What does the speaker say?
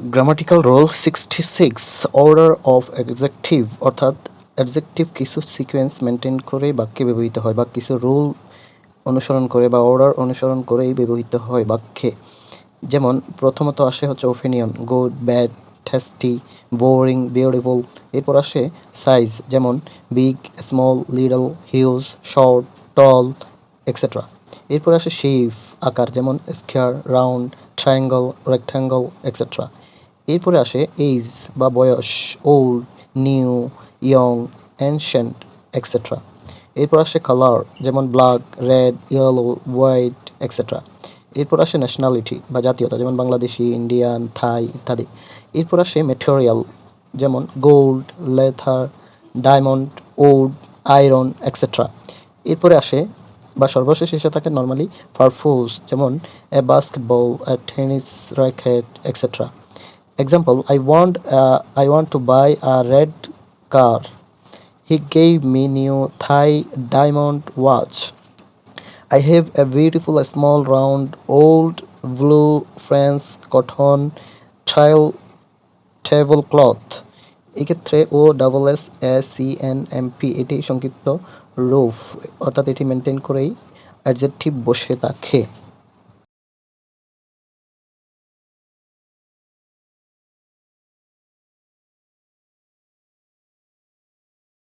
Grammatical role 66 order of adjective অর্থাৎ adjective কিছু sequence maintain করে বাক্যে ব্যবহৃত হয় বা কিছু রুল অনুসরণ করে বা অর্ডার অনুসরণ করেই ব্যবহৃত হয় বাক্যে। যেমন প্রথমত আসে হচ্ছে opinion, good, bad, tasty, boring, beautiful. এরপর আসে সাইজ, যেমন big, small, little, huge, short, tall, etcetera. এরপর আসে শেপ, আকার, যেমন square, round, triangle, rectangle, etcetera. এরপরে আসে এইজ বা বয়স, old, new, young, ancient, etcetera. এরপর আসে কালার, যেমন black, red, yellow, white, etcetera. এরপর আসে ন্যাশনালিটি বা জাতীয়তা, যেমন বাংলাদেশি, ইন্ডিয়ান, থাই ইত্যাদি। এরপর আসে মেটেরিয়াল, যেমন gold, leather, diamond, wood, iron, etcetera. এরপরে আসে বা সর্বশেষ এসে থাকে নর্মালি পারপোজ, যেমন a basketball, a tennis racket, etcetera. Example, I want to buy a red car. He gave me new Thai diamond watch. I have a beautiful small round old blue French cotton trial tablecloth. এক্ষেত্রে OSSENMP এটি সংক্ষিপ্ত roof, অর্থাৎ এটি maintain করেই adjective বসে থাকে।